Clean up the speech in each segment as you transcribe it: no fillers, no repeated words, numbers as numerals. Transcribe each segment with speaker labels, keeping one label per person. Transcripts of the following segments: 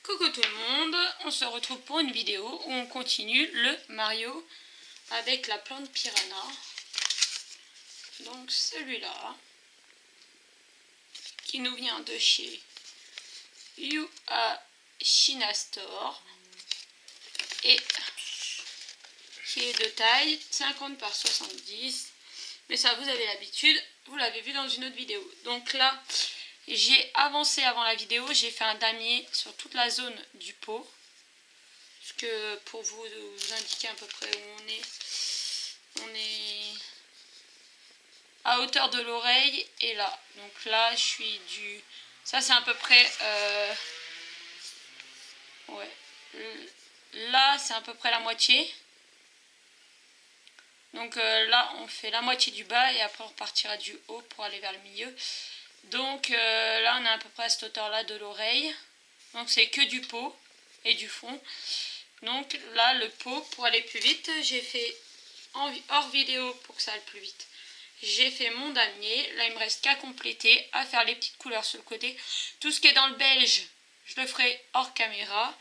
Speaker 1: Coucou tout le monde, on se retrouve pour une vidéo où on continue le Mario avec la plante Piranha. Donc celui-là, qui nous vient de chez China Store et qui est de taille 50 par 70. Mais ça, vous avez l'habitude, vous l'avez vu dans une autre vidéo. Donc là, j'ai avancé avant la vidéo, j'ai fait un damier sur toute la zone du pot. Parce que pour vous indiquer à peu près où on est à hauteur de l'oreille et là. Donc là, je suis du... Ça, c'est à peu près... Ouais. Là, c'est à peu près la moitié. Donc là, on fait la moitié du bas et après on repartira du haut pour aller vers le milieu. Donc là, on est à peu près à cette hauteur-là de l'oreille. Donc c'est que du pot et du fond. Donc là, le pot, pour aller plus vite, j'ai fait hors vidéo pour que ça aille plus vite. J'ai fait mon damier. Là, il me reste qu'à compléter, à faire les petites couleurs sur le côté. Tout ce qui est dans le beige, je le ferai hors caméra.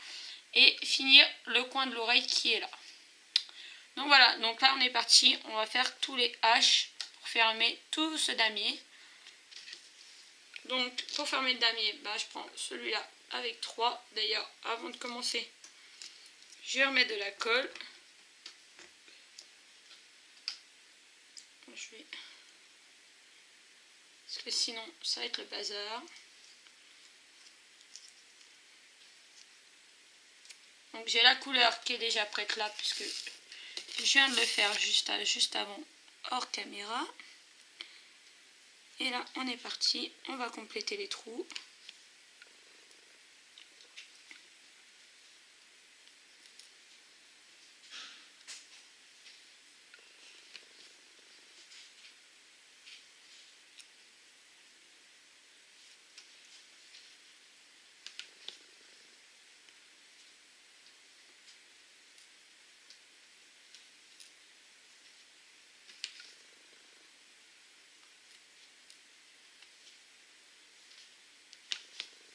Speaker 1: Et finir le coin de l'oreille qui est là. Donc voilà, donc là on est parti, on va faire tous les H pour fermer tout ce damier. Donc pour fermer le damier, je prends celui-là avec 3. D'ailleurs, avant de commencer, je vais remettre de la colle. Parce que sinon ça va être le bazar. Donc j'ai la couleur qui est déjà prête là, puisque je viens de le faire juste avant hors caméra. Et là, on est parti. On va compléter les trous.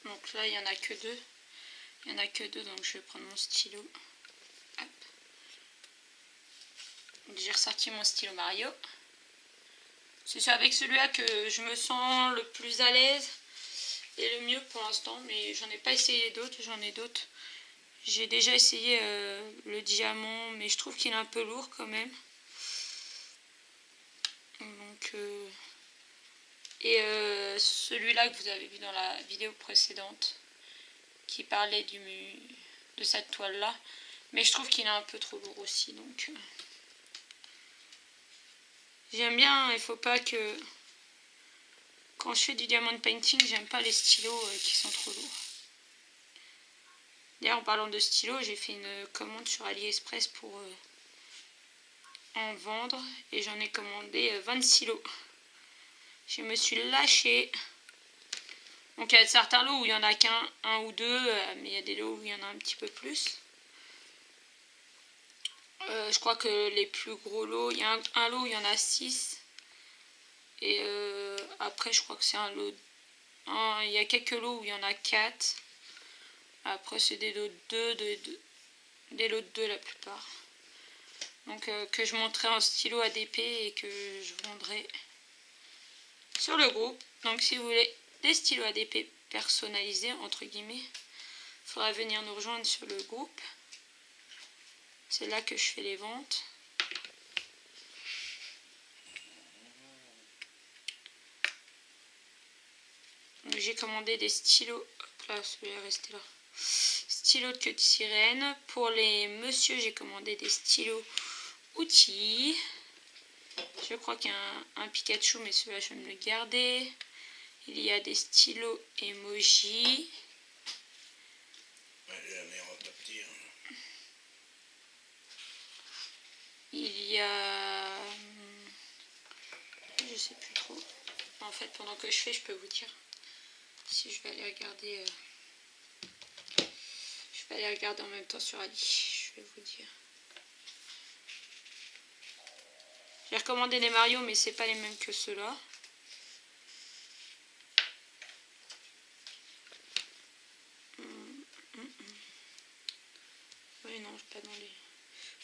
Speaker 1: Donc là, il n'y en a que deux. Il n'y en a que deux, donc je vais prendre mon stylo. Hop. J'ai ressorti mon stylo Mario. C'est avec celui-là que je me sens le plus à l'aise et le mieux pour l'instant. Mais j'en ai pas essayé d'autres, j'en ai d'autres. J'ai déjà essayé le diamant, mais je trouve qu'il est un peu lourd quand même. Donc, celui-là que vous avez vu dans la vidéo précédente, qui parlait de cette toile-là. Mais je trouve qu'il est un peu trop lourd aussi, donc... J'aime bien, il faut pas que... Quand je fais du diamond painting, j'aime pas les stylos qui sont trop lourds. D'ailleurs, en parlant de stylos, j'ai fait une commande sur AliExpress pour en vendre. Et j'en ai commandé 20 stylos. Je me suis lâchée. Donc il y a certains lots où il y en a qu'un ou deux, mais il y a des lots où il y en a un petit peu plus. Je crois que les plus gros lots, il y a un lot où il y en a 6. Et après, je crois que c'est un lot... il y a quelques lots où il y en a 4. Après, c'est des lots de 2, des lots de 2 la plupart. Donc, que je monterai en stylo ADP et que je vendrai sur le groupe. Donc, si vous voulez des stylos ADP personnalisés, entre guillemets, il faudra venir nous rejoindre sur le groupe. C'est là que je fais les ventes. J'ai commandé des stylos. Hop là, celui-là est resté là. Stylos de queue de sirène. Pour les messieurs, j'ai commandé des stylos outils. Je crois qu'il y a un Pikachu, mais celui-là, je vais me le garder. Il y a des stylos emoji. Il y a... Je sais plus trop. En fait, pendant que je fais, je peux vous dire. Si je vais aller regarder... Je vais aller regarder en même temps sur Ali. Je vais vous dire. J'ai recommandé des Mario, mais c'est pas les mêmes que ceux-là.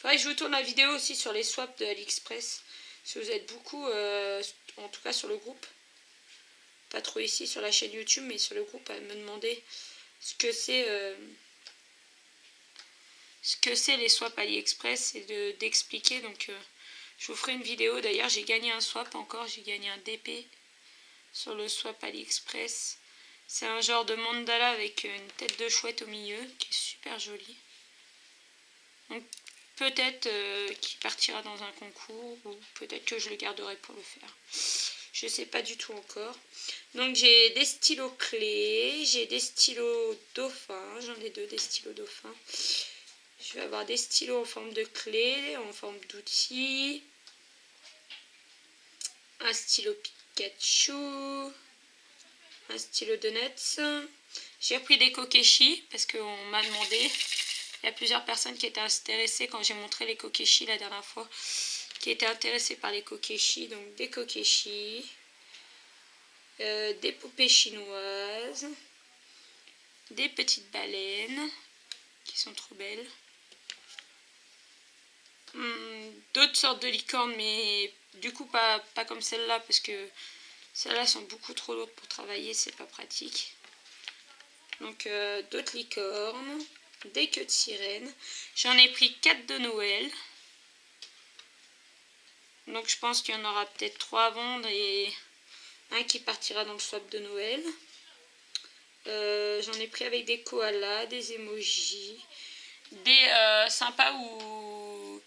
Speaker 1: Faudrait que je vous tourne la vidéo aussi sur les swaps de AliExpress. Si vous êtes beaucoup, en tout cas sur le groupe. Pas trop ici sur la chaîne YouTube, mais sur le groupe à me demander ce que c'est les swaps AliExpress et d'expliquer. Donc je vous ferai une vidéo. D'ailleurs j'ai gagné un swap encore, j'ai gagné un DP sur le swap AliExpress. C'est un genre de mandala avec une tête de chouette au milieu qui est super jolie. Donc peut-être qu'il partira dans un concours ou peut-être que je le garderai pour le faire. Je sais pas du tout encore. Donc j'ai des stylos clés, j'ai des stylos dauphins, j'en ai deux des stylos dauphins. Je vais avoir des stylos en forme de clé, en forme d'outil, un stylo Pikachu, un stylo Donuts. J'ai repris des Kokeshi parce qu'on m'a demandé. Il y a plusieurs personnes qui étaient intéressées quand j'ai montré les Kokeshi la dernière fois, qui étaient intéressées par les Kokeshi. Donc des Kokeshi, des poupées chinoises, des petites baleines qui sont trop belles. D'autres sortes de licornes, mais du coup pas comme celle-là parce que celles-là sont beaucoup trop lourdes pour travailler, c'est pas pratique. Donc d'autres licornes, des queues de sirène. J'en ai pris 4 de Noël. Donc je pense qu'il y en aura peut-être 3 à vendre et un qui partira dans le swap de Noël. J'en ai pris avec des koalas, des emojis, des sympas où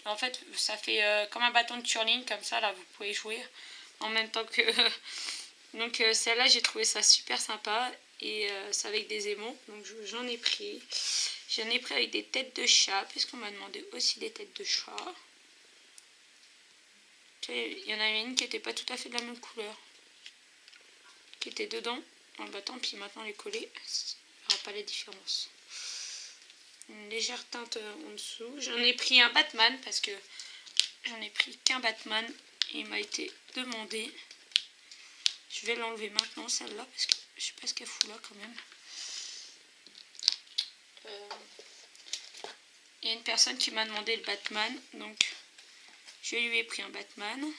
Speaker 1: en fait ça fait comme un bâton de curling comme ça, là vous pouvez jouer en même temps que donc celle-là j'ai trouvé ça super sympa et c'est avec des émons, donc j'en ai pris avec des têtes de chat puisqu'on m'a demandé aussi des têtes de chat. Il y en avait une qui n'était pas tout à fait de la même couleur, qui était dedans. Bah tant pis, maintenant les coller, il n'y aura pas la différence. Une légère teinte en dessous. J'en ai pris un Batman parce que j'en ai pris qu'un Batman et il m'a été demandé. Je vais l'enlever maintenant celle-là parce que je sais pas ce qu'elle fout là quand même. Il y a une personne qui m'a demandé le Batman, donc je lui ai pris un Batman.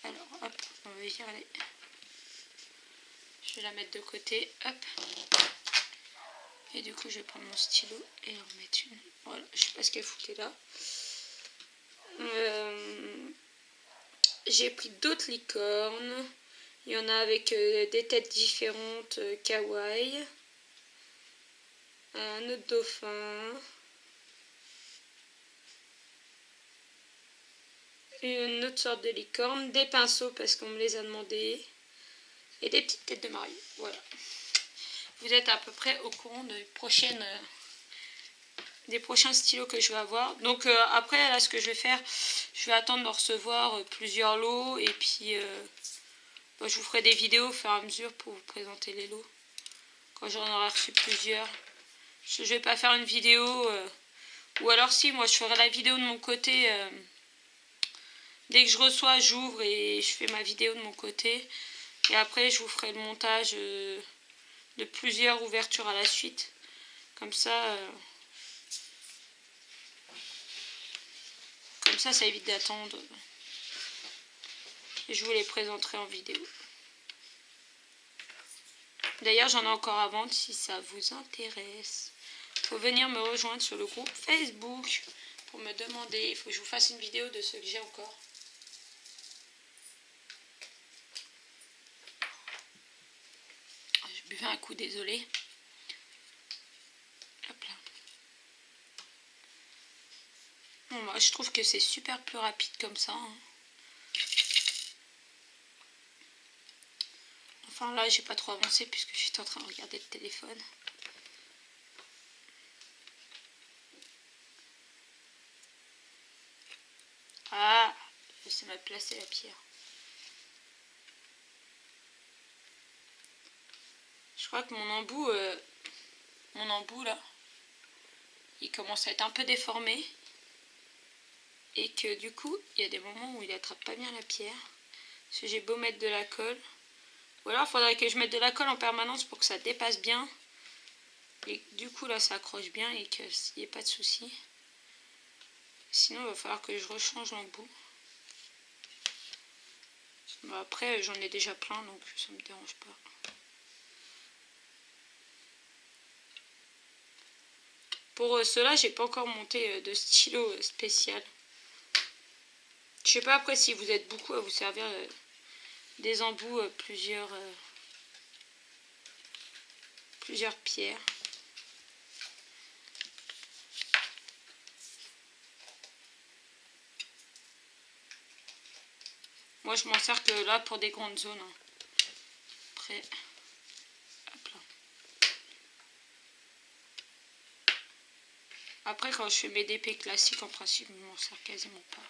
Speaker 1: Alors hop, on va y aller. Je vais la mettre de côté, hop. Et du coup je vais prendre mon stylo et en mettre une. Voilà, je sais pas ce qu'elle foutait là. J'ai pris d'autres licornes. Il y en a avec des têtes différentes, kawaii. Un autre dauphin. Une autre sorte de licorne. Des pinceaux parce qu'on me les a demandés. Et des petites têtes de Mario. Voilà. Vous êtes à peu près au courant des prochains stylos que je vais avoir. Donc après là ce que je vais faire, je vais attendre de recevoir plusieurs lots et puis je vous ferai des vidéos au fur et à mesure pour vous présenter les lots quand j'en aurai reçu plusieurs. Je vais pas faire une vidéo ou alors si, moi je ferai la vidéo de mon côté dès que je reçois, j'ouvre et je fais ma vidéo de mon côté et après je vous ferai le montage de plusieurs ouvertures à la suite, comme ça ça évite d'attendre et je vous les présenterai en vidéo. D'ailleurs j'en ai encore à vendre si ça vous intéresse. Il faut venir me rejoindre sur le groupe Facebook pour me demander. Il faut que je vous fasse une vidéo de ce que j'ai encore. Je buvais un coup, désolé. Hop là. Bon, moi, je trouve que c'est super plus rapide comme ça. Hein. Enfin là, j'ai pas trop avancé puisque j'étais en train de regarder le téléphone. Ah, je sais mal placer la pierre. Je crois que mon embout là, il commence à être un peu déformé. Et que du coup, il y a des moments où il attrape pas bien la pierre. Parce que j'ai beau mettre de la colle. Ou alors, il faudrait que je mette de la colle en permanence pour que ça dépasse bien. Et du coup, là, ça accroche bien et qu'il n'y ait pas de soucis. Sinon, il va falloir que je rechange l'embout. Bon, après, j'en ai déjà plein, donc ça me dérange pas. Pour cela, j'ai pas encore monté de stylo spécial. Je sais pas après si vous êtes beaucoup à vous servir des embouts plusieurs pierres. Moi, je m'en sers que là pour des grandes zones. Hein. Après, hop là. Après, quand je fais mes DP classiques, en principe, je m'en sers quasiment pas.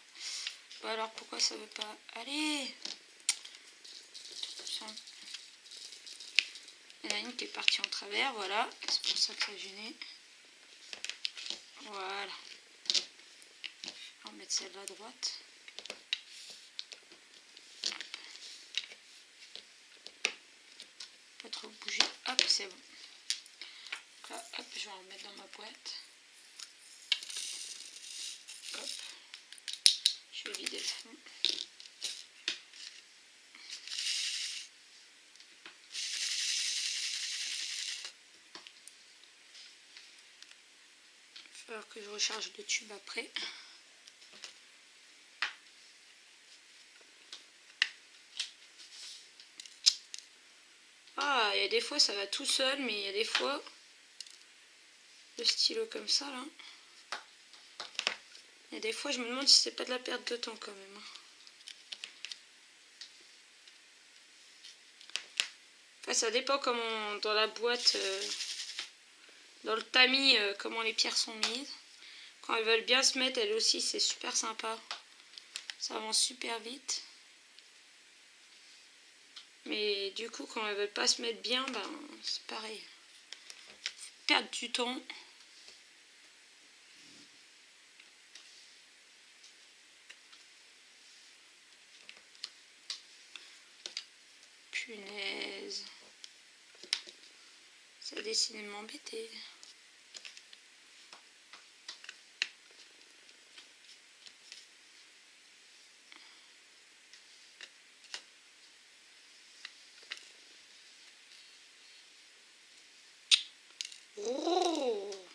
Speaker 1: Bah alors, pourquoi ça veut pas aller? Il y en a une qui est partie en travers, voilà. C'est pour ça que ça gênait. Voilà. On va mettre celle-là à droite. Pas trop bouger. Hop, c'est bon. Donc là, hop, je vais en remettre dans ma boîte. Hop. Je vais vider le fond. Il va falloir que je recharge le tube après. Ah, il y a des fois ça va tout seul, mais il y a des fois le stylo comme ça là. Il y a des fois je me demande si c'est pas de la perte de temps quand même. Enfin, ça dépend comment dans la boîte, dans le tamis, comment les pierres sont mises. Quand elles veulent bien se mettre, elles aussi, c'est super sympa. Ça avance super vite. Mais du coup, quand elles veulent pas se mettre bien, ben c'est pareil. Perdre du temps. Punaise. Ça a décidé de m'embêter. Oh!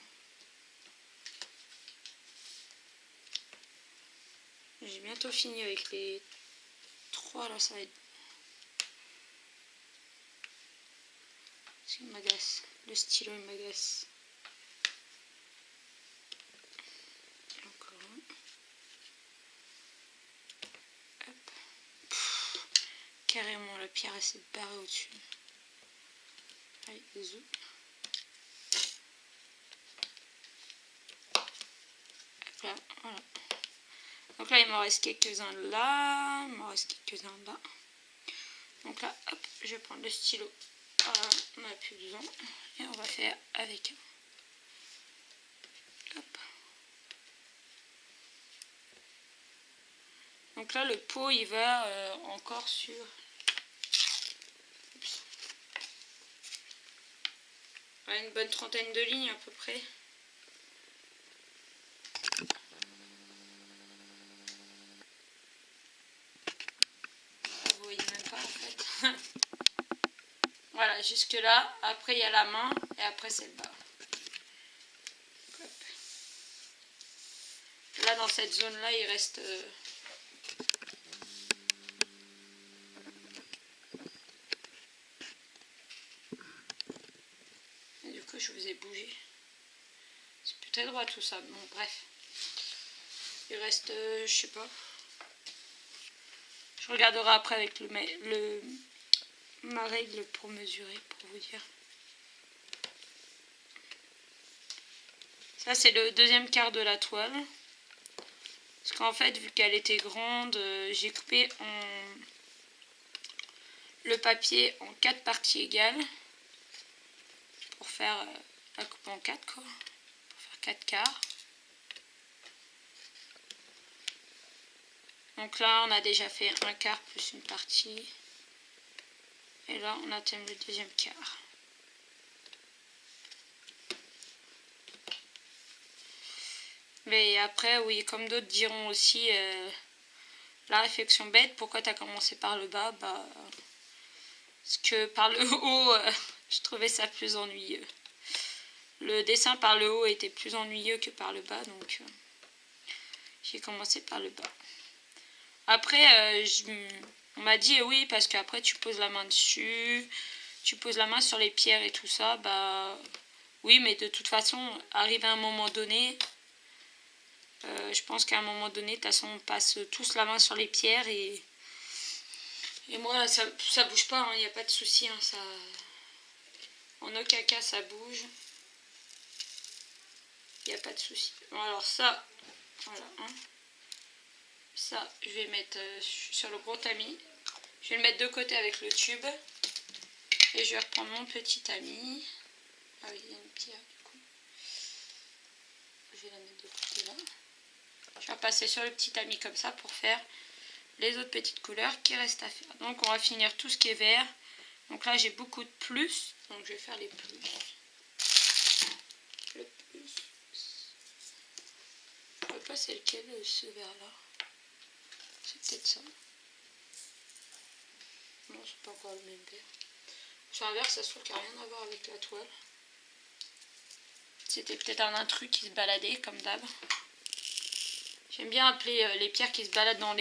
Speaker 1: J'ai bientôt fini avec les 3 là, ça va être... Il m'agace. Le stylo il m'agace. Encore un. Hop. Pff, carrément la pierre elle s'est barrée au-dessus. Allez, des œufs. Là, voilà. Donc là il m'en reste quelques-uns là. Il m'en reste quelques-uns là. Donc là, hop, je vais prendre le stylo. Voilà, on n'a plus besoin. Et on va faire avec. Hop. Donc là, le pot, il va encore sur... Oups. Ouais, une bonne trentaine de lignes à peu près. Vous voyez même pas en fait. Voilà, jusque là. Après, il y a la main et après, c'est le bas. Hop. Là, dans cette zone-là, il reste... Et du coup, je vous ai bougé. C'est plus très droit tout ça. Bon, bref. Il reste, je sais pas. Je regarderai après avec ma règle pour mesurer, pour vous dire. Ça, c'est le deuxième quart de la toile. Parce qu'en fait, vu qu'elle était grande, j'ai coupé le papier en 4 parties égales. Pour faire la coupe en 4, quoi. Pour faire 4 quarts. Donc là, on a déjà fait un quart plus une partie. Et là, on atteigne le deuxième quart. Mais après, oui, comme d'autres diront aussi, la réflexion bête, pourquoi tu as commencé par le bas? Bah, parce que par le haut, je trouvais ça plus ennuyeux. Le dessin par le haut était plus ennuyeux que par le bas, donc j'ai commencé par le bas. Après, on m'a dit oui, parce qu'après tu poses la main dessus, tu poses la main sur les pierres et tout ça, bah oui, mais de toute façon, arrivé à un moment donné, je pense qu'à un moment donné, de toute façon, on passe tous la main sur les pierres et moi, ça bouge pas, il n'y a pas de souci, hein, ça, en aucun cas ça bouge, il n'y a pas de souci. Bon, alors ça, voilà, hein. Ça, je vais mettre sur le gros tamis. Je vais le mettre de côté avec le tube. Et je vais reprendre mon petit tamis. Ah oui, il y a une pierre du coup. Je vais la mettre de côté là. Je vais repasser sur le petit tamis comme ça pour faire les autres petites couleurs qui restent à faire. Donc on va finir tout ce qui est vert. Donc là j'ai beaucoup de plus. Donc je vais faire les plus. Le plus. Je ne sais pas c'est lequel ce vert là. C'est peut-être ça. Non, c'est pas encore le même vert. Sur un vert, ça se trouve qu'il n'y a rien à voir avec la toile. C'était peut-être un intrus qui se baladait, comme d'hab. J'aime bien appeler les pierres qui se baladent dans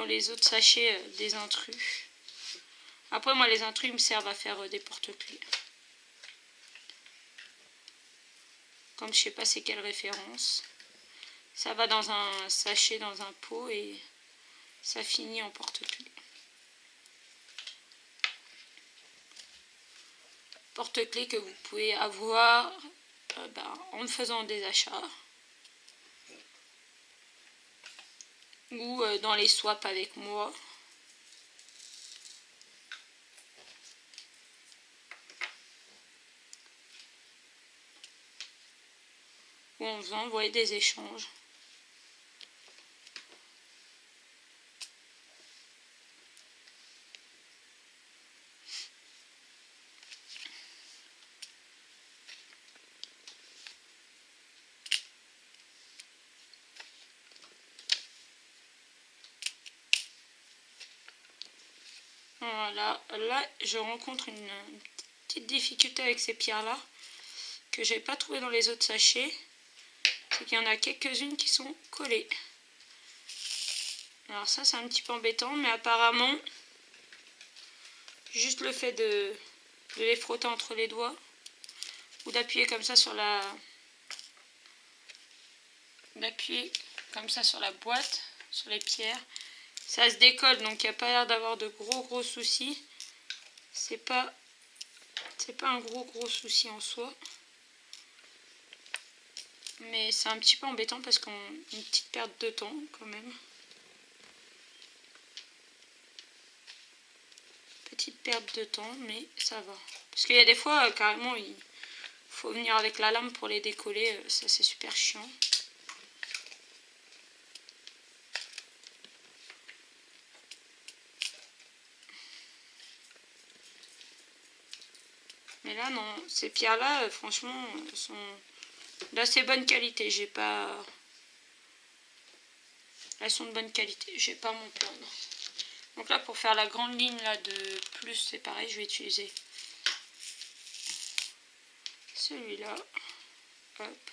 Speaker 1: les autres sachets des intrus. Après, moi, les intrus, ils me servent à faire des porte-clés. Comme je sais pas c'est quelle référence. Ça va dans un sachet, dans un pot, et ça finit en porte-clés. Porte-clés que vous pouvez avoir en faisant des achats. Ou dans les swaps avec moi. Ou en faisant des échanges. Voilà, là je rencontre une petite difficulté avec ces pierres-là que je n'ai pas trouvé dans les autres sachets. C'est qu'il y en a quelques-unes qui sont collées. Alors ça c'est un petit peu embêtant, mais apparemment, juste le fait de les frotter entre les doigts, ou d'appuyer comme ça sur la... d'appuyer comme ça sur la boîte, sur les pierres, ça se décolle, donc il n'y a pas l'air d'avoir de gros soucis. C'est pas un gros souci en soi. Mais c'est un petit peu embêtant parce qu'on a une petite perte de temps quand même. Petite perte de temps, mais ça va. Parce qu'il y a des fois, carrément, il faut venir avec la lame pour les décoller. Ça, c'est super chiant. Mais là, non. Ces pierres-là, franchement, sont d'assez bonne qualité. J'ai pas... Elles sont de bonne qualité. J'ai pas à m'en plaindre. Donc là, pour faire la grande ligne là de plus, c'est pareil. Je vais utiliser celui-là. Hop.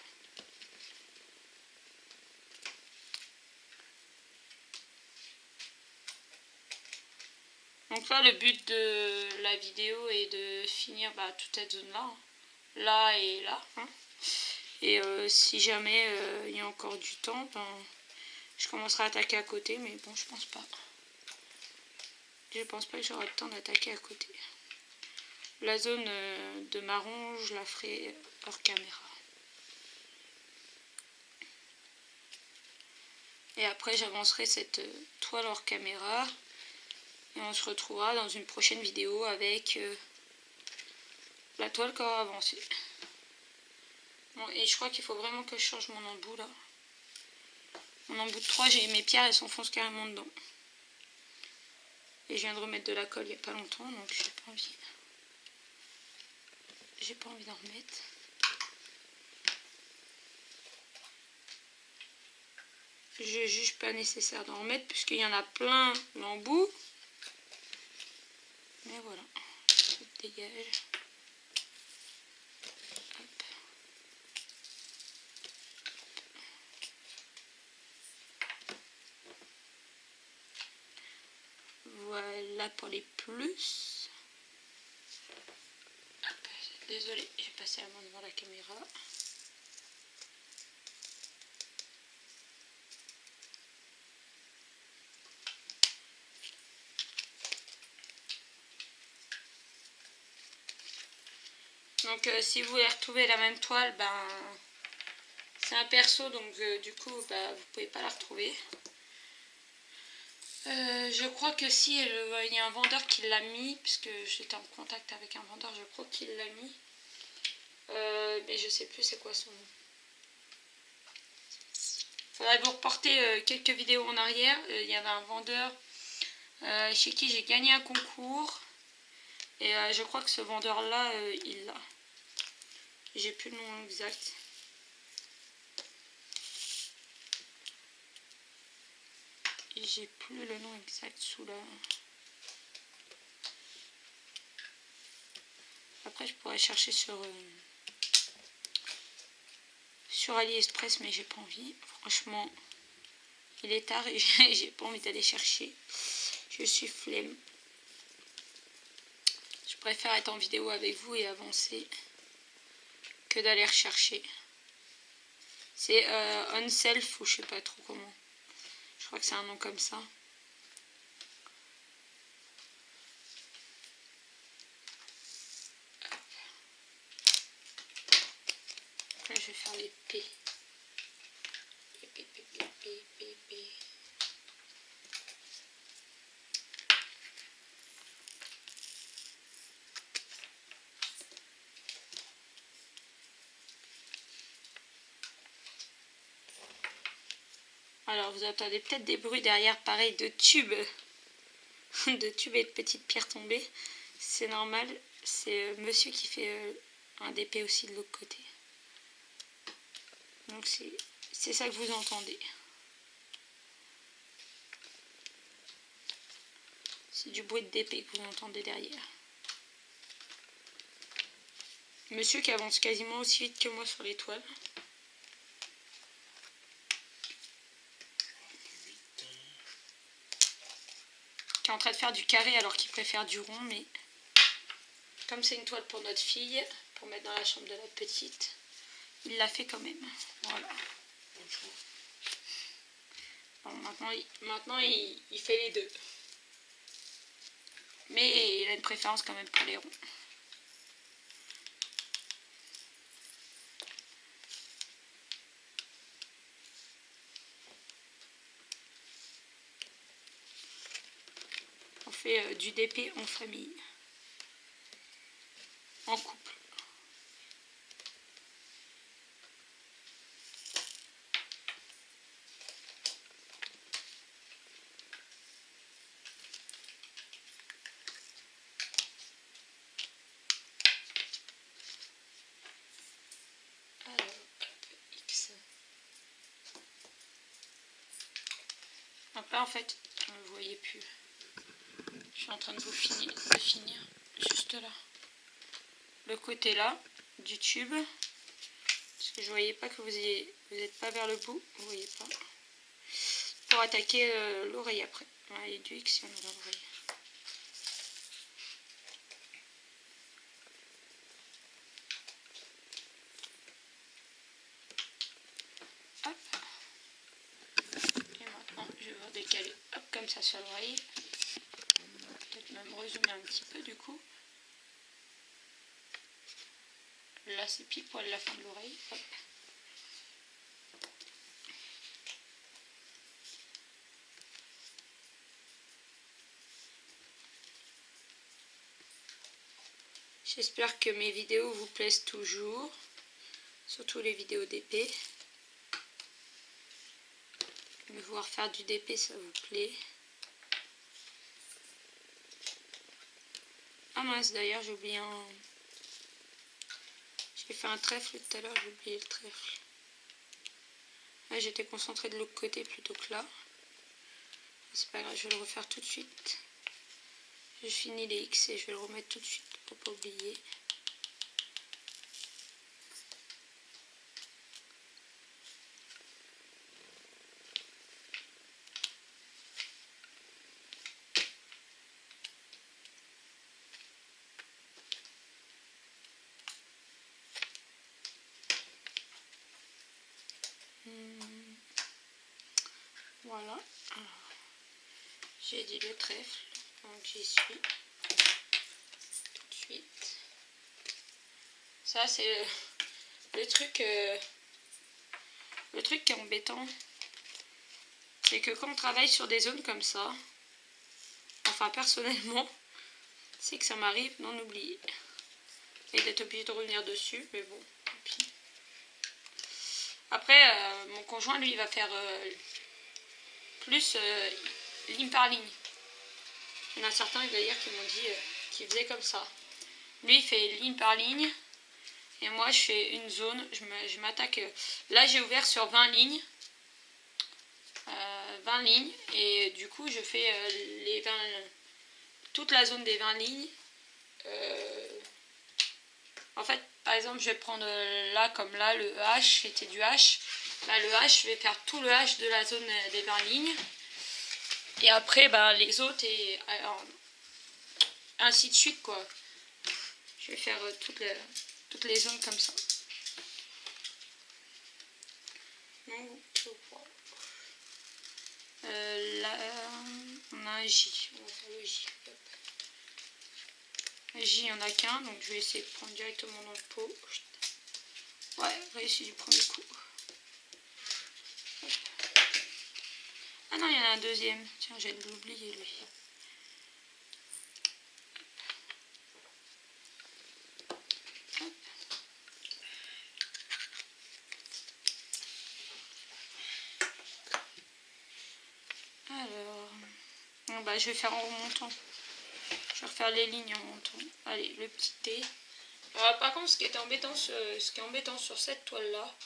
Speaker 1: Donc là, le but de la vidéo est de finir toute cette zone-là. Hein. Là et là. Hein. Et si jamais il y a encore du temps, je commencerai à attaquer à côté. Mais bon, je pense pas. Je pense pas que j'aurai le temps d'attaquer à côté. La zone de marron, je la ferai hors caméra. Et après, j'avancerai cette toile hors caméra. Et on se retrouvera dans une prochaine vidéo avec la toile qui aura avancé. Bon, et je crois qu'il faut vraiment que je change mon embout là. Mon embout de 3, j'ai mes pierres, elles s'enfoncent carrément dedans. Et je viens de remettre de la colle il n'y a pas longtemps, donc j'ai pas envie d'en remettre. je juge pas nécessaire d'en remettre puisqu'il y en a plein l'embout. Mais voilà, ça dégage. Hop. Voilà pour les plus. Hop. Désolée, j'ai passé la main devant la caméra. Donc si vous voulez retrouver la même toile, ben c'est un perso, donc du coup vous pouvez pas la retrouver. Je crois que si il y a un vendeur qui l'a mis, puisque j'étais en contact avec un vendeur, je crois qu'il l'a mis. Mais je sais plus c'est quoi son nom. Faudrait vous reporter quelques vidéos en arrière. Il y avait un vendeur chez qui j'ai gagné un concours. Et je crois que ce vendeur là, il l'a. J'ai plus le nom exact. J'ai plus le nom exact sous la... Après je pourrais chercher sur AliExpress, mais j'ai pas envie. Franchement, il est tard et j'ai pas envie d'aller chercher. Je suis flemme. Je préfère être en vidéo avec vous et avancer que d'aller rechercher. C'est Unself ou je sais pas trop comment. Je crois que c'est un nom comme ça. Là, je vais faire les P. P. Alors, vous entendez peut-être des bruits derrière, pareil, de tubes. De tubes et de petites pierres tombées. C'est normal. C'est monsieur qui fait un DP aussi de l'autre côté. Donc, c'est ça que vous entendez. C'est du bruit de DP que vous entendez derrière. Monsieur qui avance quasiment aussi vite que moi sur les toiles. Qui est en train de faire du carré alors qu'il préfère du rond, mais comme c'est une toile pour notre fille, pour mettre dans la chambre de la petite, il l'a fait quand même. Voilà. Bon, maintenant il fait les deux. Mais il a une préférence quand même pour les ronds. On fait du DP en famille, en couple. Alors, X. Donc là, en fait, vous voyez plus. Je suis en train de vous finir juste là. Le côté là du tube. Parce que je voyais pas que vous n'êtes pas vers le bout. Vous voyez pas. Pour attaquer l'oreille après. Il y a du X, il y en a dans l'oreille. Je vais décaler comme ça sur l'oreille. Peut-être même résumer un petit peu du coup. Là c'est pile poil la fin de l'oreille. Hop. J'espère que mes vidéos vous plaisent toujours. Surtout les vidéos d'épée. Me voir faire du DP, ça vous plaît. Ah mince, d'ailleurs j'ai oublié un... J'ai fait un trèfle tout à l'heure, j'ai oublié le trèfle. Là, j'étais concentrée de l'autre côté plutôt que là. C'est pas grave, je vais le refaire tout de suite. Je finis les X et je vais le remettre tout de suite pour pas oublier. Voilà. J'ai dit le trèfle, donc j'y suis tout de suite. Ça c'est le truc qui est embêtant, c'est que quand on travaille sur des zones comme ça, enfin personnellement, c'est que ça m'arrive d'en oublier et d'être obligé de revenir dessus, mais bon, tant pis. Après, mon conjoint lui il va faire plus ligne par ligne. Il y en a certains d'ailleurs qui m'ont dit qu'il faisait comme ça. Lui il fait ligne par ligne et moi je fais une zone, je m'attaque. Là j'ai ouvert sur 20 lignes. 20 lignes et du coup je fais toute la zone des 20 lignes. En fait par exemple je vais prendre là comme là le H c'était du H. Là le H je vais faire tout le H de la zone des 20 lignes. Et après, les autres et ainsi de suite, quoi. Je vais faire toutes les zones comme ça. Là, on a un J. On va faire le J. Le J, il n'y en a qu'un, donc je vais essayer de prendre directement dans le pot. Ouais, réussi du premier coup. Hop. Ah non, il y en a un deuxième. Tiens, j'ai de l'oublier, lui. Hop. Alors, bon, je vais faire en remontant. Je vais refaire les lignes en montant. Allez, le petit T. Par contre, ce qui est embêtant sur cette toile-là,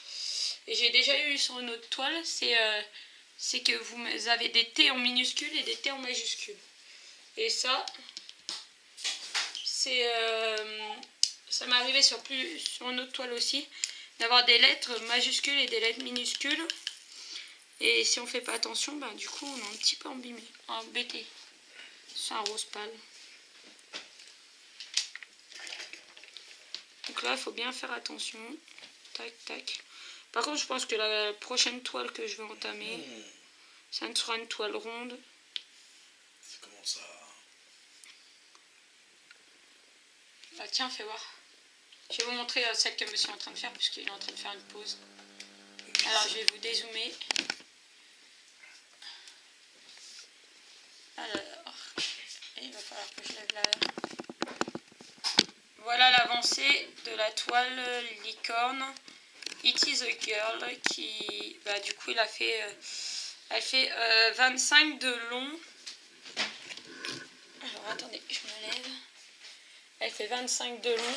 Speaker 1: et j'ai déjà eu sur une autre toile, c'est que vous avez des T en minuscule et des T en majuscule. Et ça, ça m'est arrivé sur une autre toile aussi, d'avoir des lettres majuscules et des lettres minuscules. Et si on fait pas attention, du coup, on est un petit peu embêté. C'est un rose pâle. Donc là, il faut bien faire attention. Tac, tac. Par contre, je pense que la prochaine toile que je vais entamer, ça sera une toile ronde.
Speaker 2: C'est comment ça?
Speaker 1: Tiens, fais voir. Je vais vous montrer celle que monsieur est en train de faire, puisqu'il est en train de faire une pause. Alors, je vais vous dézoomer. Alors, il va falloir que je lève la... Voilà l'avancée de la toile licorne. It is a girl qui, du coup, elle fait 25 de long. Alors, attendez, je me lève. Elle fait 25 de long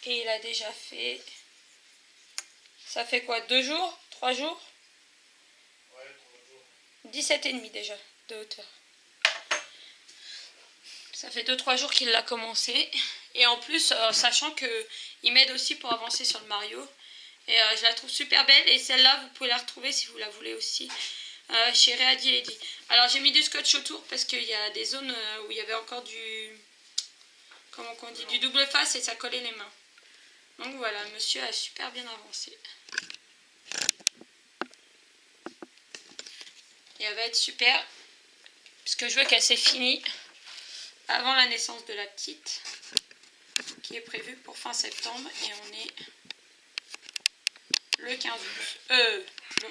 Speaker 1: et il a déjà fait... Ça fait quoi, 2 jours? 3 jours?
Speaker 2: Ouais, 3 jours.
Speaker 1: 17,5 déjà de hauteur. Ça fait 2-3 jours qu'il l'a commencé. Et en plus, sachant qu'il m'aide aussi pour avancer sur le Mario. Et je la trouve super belle. Et celle-là, vous pouvez la retrouver si vous la voulez aussi. Chez Ready Lady. Alors j'ai mis du scotch autour parce qu'il y a des zones où il y avait encore du double face et ça collait les mains. Donc voilà, monsieur a super bien avancé. Et elle va être super, parce que je veux qu'elle s'est finie avant la naissance de la petite, qui est prévue pour fin septembre, et on est le 15 août. Le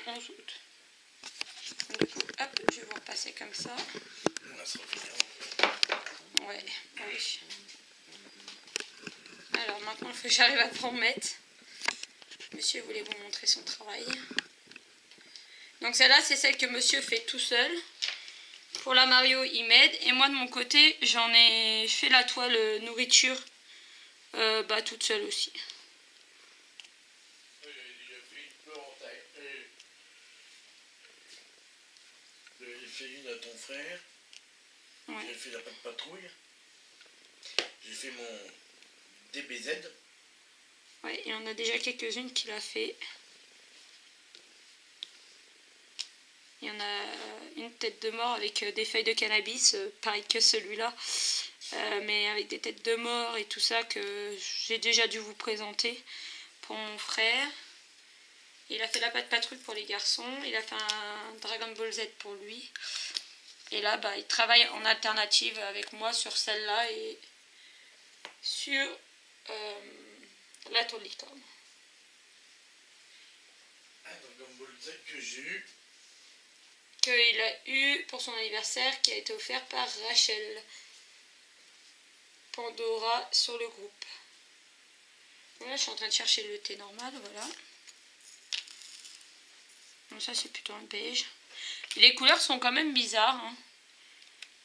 Speaker 1: 11 août. Donc, du coup, hop, je vais vous repasser comme ça. Ouais, oui. Alors maintenant, il faut que j'arrive à m'en remettre. Monsieur voulait vous montrer son travail. Donc celle-là, c'est celle que monsieur fait tout seul. Pour la Mario, il m'aide. Et moi, de mon côté, j'en ai fait la toile nourriture toute seule aussi.
Speaker 2: fait une à ton frère.
Speaker 1: Ouais.
Speaker 2: J'ai fait la patte patrouille. J'ai fait mon DBZ.
Speaker 1: Ouais, il y en a déjà quelques-unes qu'il a fait. Il y en a une tête de mort avec des feuilles de cannabis, pareil que celui-là. Mais avec des têtes de mort et tout ça que j'ai déjà dû vous présenter pour mon frère. Il a fait la patte patrouille pour les garçons. Il a fait un Dragon Ball Z pour lui. Et là, bah, il travaille en alternative avec moi sur celle-là et sur la tour de licorne.
Speaker 2: Un Dragon Ball Z que j'ai eu.
Speaker 1: Qu'il a eu pour son anniversaire, qui a été offert par Rachel Pandora sur le groupe. Voilà, je suis en train de chercher le thé normal, voilà. Donc ça, c'est plutôt un beige. Les couleurs sont quand même bizarres, hein.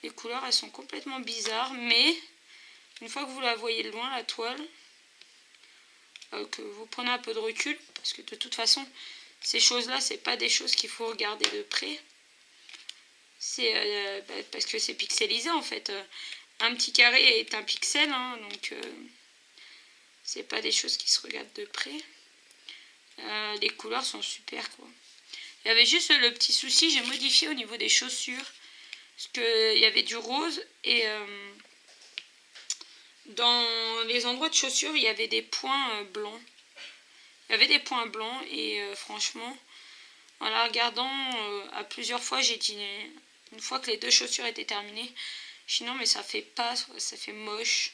Speaker 1: Les couleurs, elles sont complètement bizarres, mais une fois que vous la voyez de loin, la toile, que vous prenez un peu de recul, parce que de toute façon, ces choses-là, c'est pas des choses qu'il faut regarder de près. C'est parce que c'est pixelisé en fait. Un petit carré est un pixel, hein, donc c'est pas des choses qui se regardent de près. Les couleurs sont super quoi. Il y avait juste le petit souci, j'ai modifié au niveau des chaussures. Parce qu'il y avait du rose et dans les endroits de chaussures, il y avait des points blancs. Il y avait des points blancs et franchement, en la regardant à plusieurs fois, j'ai dit, une fois que les deux chaussures étaient terminées, j'ai dit non mais ça fait pas, ça fait moche.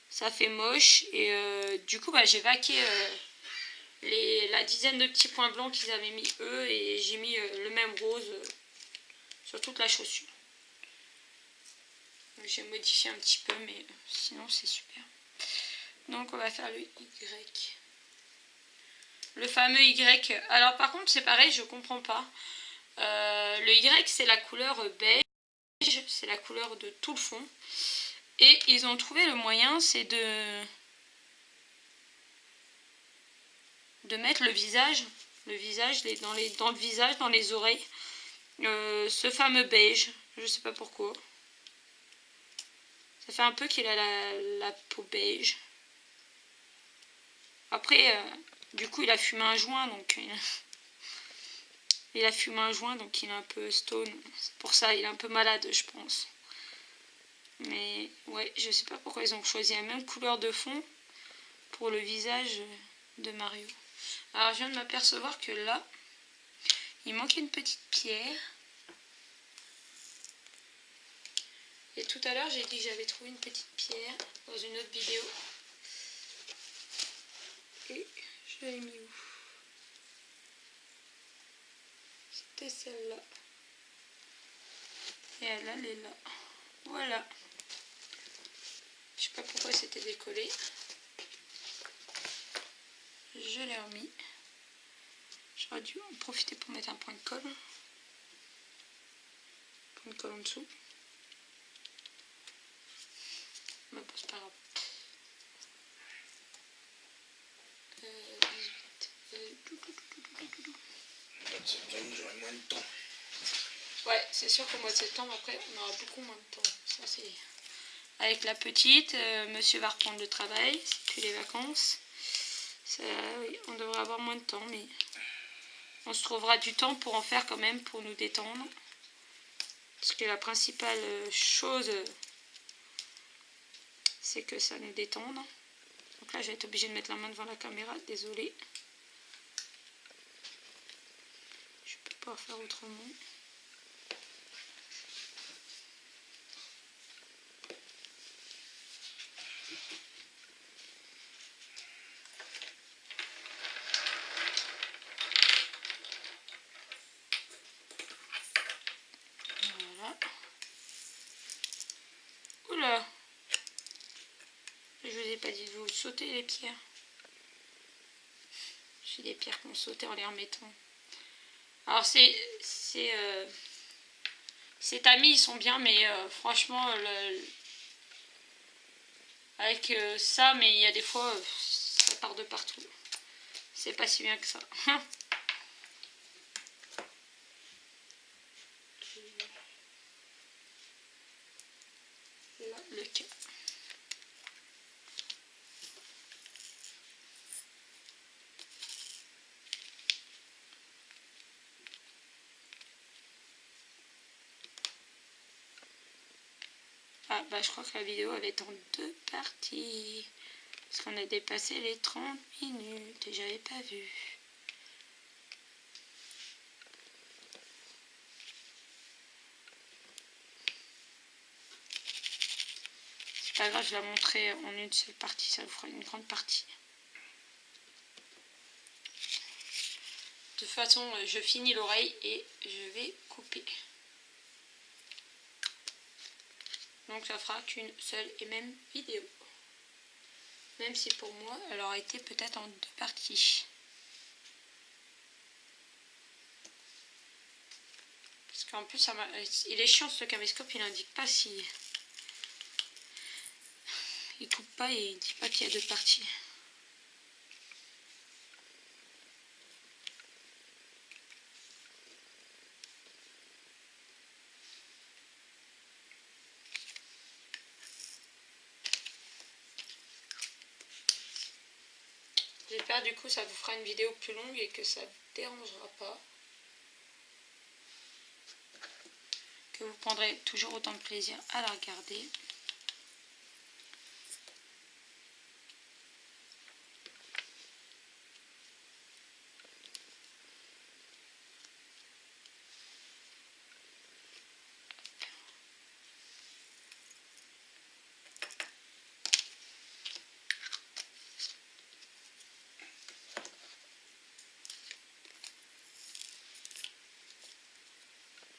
Speaker 1: Ça fait moche et du coup bah, j'ai vaqué la dizaine de petits points blancs qu'ils avaient mis eux et j'ai mis le même rose sur toute la chaussure. J'ai modifié un petit peu mais sinon c'est super. Donc on va faire le Y. Le fameux Y. Alors par contre c'est pareil, je comprends pas. Le Y c'est la couleur beige, c'est la couleur de tout le fond. Et ils ont trouvé le moyen, c'est de mettre le visage dans le visage, dans les oreilles. Ce fameux beige, je sais pas pourquoi. Ça fait un peu qu'il a la peau beige. Après, du coup, il a fumé un joint, donc il a fumé un joint, donc il est un peu stone. C'est pour ça, il est un peu malade, je pense. Mais ouais, je sais pas pourquoi ils ont choisi la même couleur de fond pour le visage de Mario. Alors, je viens de m'apercevoir que là, il manquait une petite pierre. Et tout à l'heure, j'ai dit que j'avais trouvé une petite pierre dans une autre vidéo. Et je l'ai mis où? C'était celle-là. Et elle est là. Voilà. Je sais pas pourquoi c'était décollé. Je l'ai remis. J'aurais dû en profiter pour mettre un point de colle. Point de colle en dessous. Mais bon, c'est pas grave. 18.
Speaker 2: Au mois de septembre, j'aurai moins de temps.
Speaker 1: Ouais, c'est sûr qu'au mois de septembre, après, on aura beaucoup moins de temps. Ça, c'est... Avec la petite, monsieur va reprendre le travail, puis les vacances. Ça, oui, on devrait avoir moins de temps, mais on se trouvera du temps pour en faire quand même, pour nous détendre. Parce que la principale chose, c'est que ça nous détende. Donc là, je vais être obligée de mettre la main devant la caméra, désolée. Je peux pas faire autrement. Voilà. Oula! Je vous ai pas dit de vous sauter les pierres. J'ai des pierres qui ont sauté en les remettant. Alors ces tamis ils sont bien, mais franchement avec ça, mais il y a des fois ça part de partout. C'est pas si bien que ça. pas le cas. Ah bah je crois que la vidéo elle est en 2 parties. Parce qu'on a dépassé les 30 minutes et j'avais pas vu. C'est pas grave, je vais la montrer en une seule partie, ça vous fera une grande partie. De toute façon, je finis l'oreille et je vais couper. Donc ça fera qu'une seule et même vidéo. Même si pour moi, elle aurait été peut-être en 2 parties. Parce qu'en plus, il est chiant ce caméscope, il n'indique pas si... Il coupe pas et il dit pas qu'il y a 2 parties. J'espère du coup ça vous fera une vidéo plus longue et que ça ne vous dérangera pas. Que vous prendrez toujours autant de plaisir à la regarder.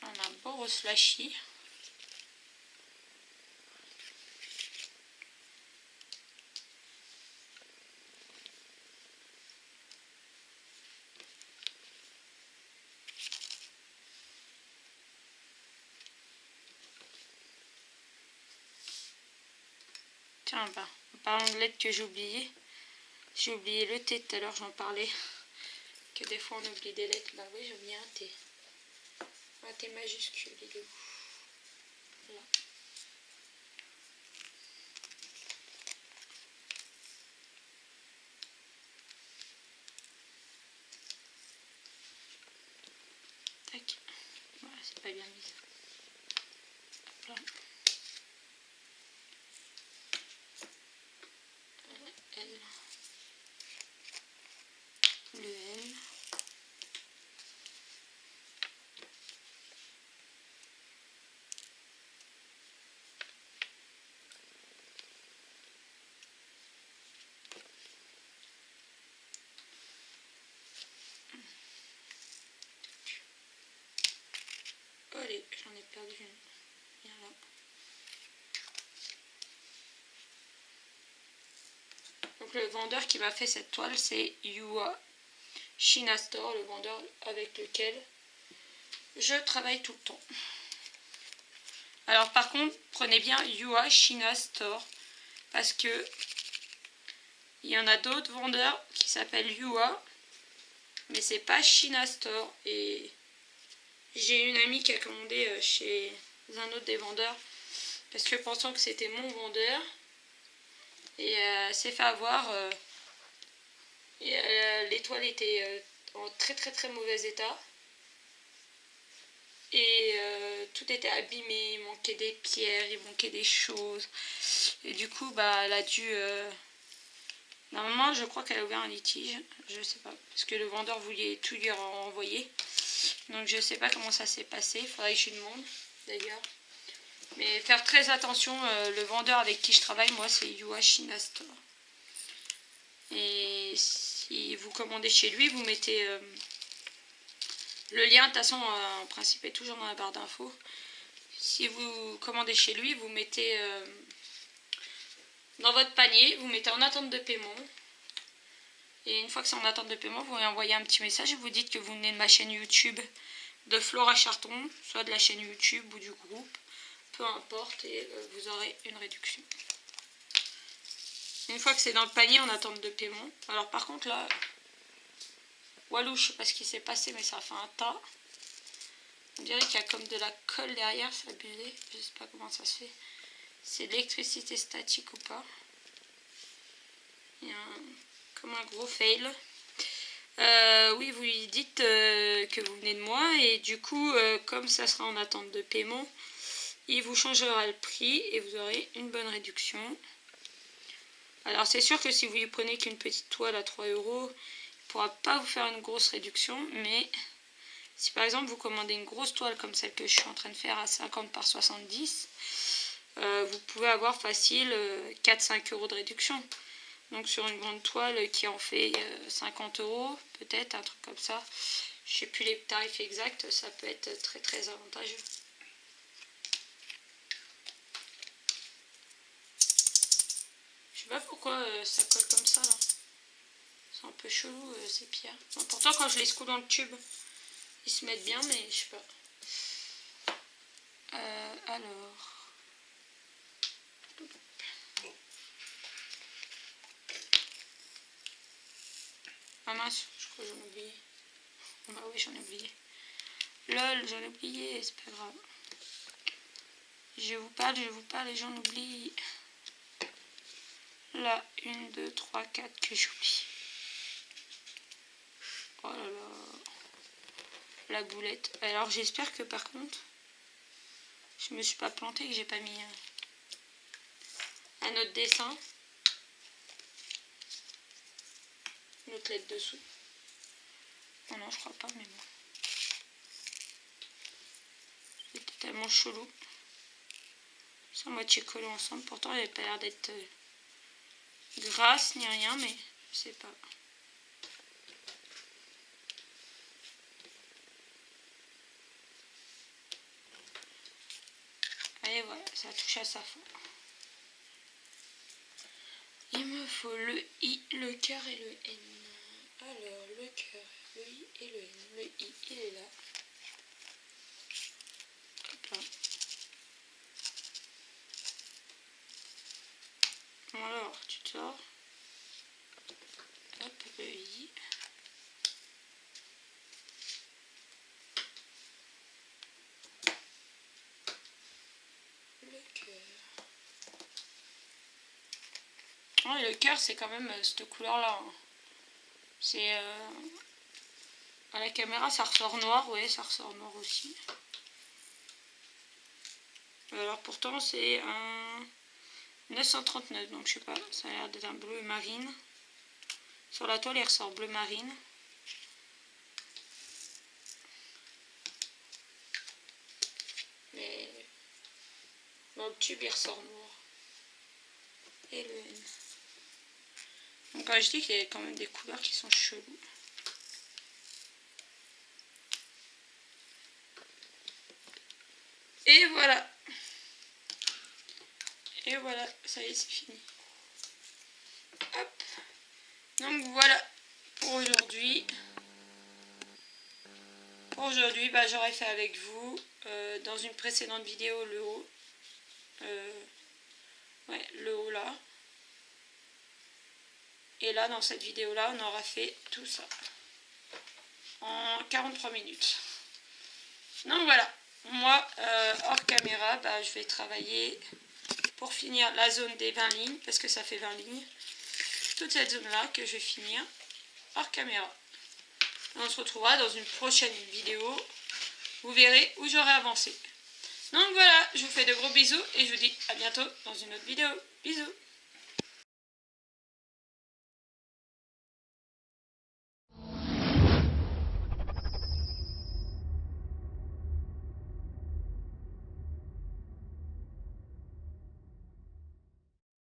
Speaker 1: On a Boros Flashy. Tiens, bah, en parlant de lettres que j'ai oublié le T tout à l'heure, j'en parlais. Que des fois on oublie des lettres. Bah oui, j'ai oublié un T. Un T majuscule, il est où? Là. Tac. Voilà, c'est pas bien mis. Hop là. L. Le L. Allez, j'en ai perdu une. Viens là. Donc le vendeur qui m'a fait cette toile, c'est Yua China Store, le vendeur avec lequel je travaille tout le temps. Alors par contre, prenez bien Yua China Store parce que il y en a d'autres vendeurs qui s'appellent Yua, mais c'est pas China Store. Et j'ai une amie qui a commandé chez un autre des vendeurs parce que pensant que c'était mon vendeur, et elle s'est fait avoir. Et l'étoile était en très très très mauvais état. Et tout était abîmé, il manquait des pierres, il manquait des choses. Et du coup, bah, elle a dû... Normalement, je crois qu'elle a ouvert un litige. Je sais pas. Parce que le vendeur voulait tout lui renvoyer. Donc je sais pas comment ça s'est passé. Il faudrait que je lui demande, d'ailleurs. Mais faire très attention, le vendeur avec qui je travaille, moi, c'est Yua China Store. Et si vous commandez chez lui, vous mettez... le lien, de toute façon, en principe, est toujours dans la barre d'infos. Si vous commandez chez lui, vous mettez dans votre panier, vous mettez en attente de paiement. Et une fois que c'est en attente de paiement, vous lui envoyez un petit message et vous dites que vous venez de ma chaîne YouTube de Flora Charton, soit de la chaîne YouTube ou du groupe, peu importe, et vous aurez une réduction. Une fois que c'est dans le panier en attente de paiement. Alors par contre là, Walou, je sais pas ce qui s'est passé, mais ça a fait un tas. On dirait qu'il y a comme de la colle derrière, c'est abusé. Je sais pas comment ça se fait. c'est de l'électricité statique ou pas. Il y a comme un gros fail. Oui, vous lui dites que vous venez de moi et du coup, comme ça sera en attente de paiement, il vous changera le prix et vous aurez une bonne réduction. Alors c'est sûr que si vous lui prenez qu'une petite toile à 3 €, il ne pourra pas vous faire une grosse réduction, mais si par exemple vous commandez une grosse toile comme celle que je suis en train de faire à 50 par 70, vous pouvez avoir facile 4-5 € de réduction. Donc sur une grande toile qui en fait 50 €, peut-être, un truc comme ça. Je ne sais plus les tarifs exacts, ça peut être très très avantageux. Je sais pas pourquoi ça colle comme ça là. C'est un peu chelou ces pierres. Bon, pourtant quand je les secoue dans le tube, ils se mettent bien, mais je sais pas. Alors... Ah mince, je crois que j'en ai oublié. Oh bah oui, j'en ai oublié. Lol, j'en ai oublié, c'est pas grave. Je vous parle et j'en oublie. Là, 1, 2, 3, 4 que j'oublie. Oh là là. La boulette. Alors j'espère que par contre, je me suis pas plantée, que j'ai pas mis un autre dessin. Une autre lettre dessous. Oh non, je crois pas, mais bon. C'était tellement chelou. C'est à moitié collé ensemble. Pourtant, il n'avait pas l'air d'être grasse ni rien, mais je sais pas. Allez, voilà, ça touche à sa fin. Il me faut le I, le cœur et le N. Alors, le cœur, le I et le N. Le I, il est là. Hop là. Bon alors, tu te sors. Hop, le I. Le cœur. Oh, et le cœur, c'est quand même cette couleur-là. Hein. C'est... à la caméra, ça ressort noir. Ouais, ça ressort noir aussi. Alors pourtant, c'est un 939. Donc je sais pas, ça a l'air d'être un bleu marine. Sur la toile, il ressort bleu marine. Mais dans le tube, il ressort noir. Et le N. Donc quand je dis qu'il y a quand même des couleurs qui sont cheloues. Et voilà. Et voilà, ça y est, c'est fini. Hop. Donc voilà pour aujourd'hui. Pour aujourd'hui, bah, j'aurais fait avec vous dans une précédente vidéo le haut. Ouais, le haut là. Et là, dans cette vidéo-là, on aura fait tout ça en 43 minutes. Donc voilà, moi, hors caméra, bah, je vais travailler pour finir la zone des 20 lignes, parce que ça fait 20 lignes. Toute cette zone-là que je vais finir hors caméra. On se retrouvera dans une prochaine vidéo. Vous verrez où j'aurai avancé. Donc voilà, je vous fais de gros bisous et je vous dis à bientôt dans une autre vidéo. Bisous!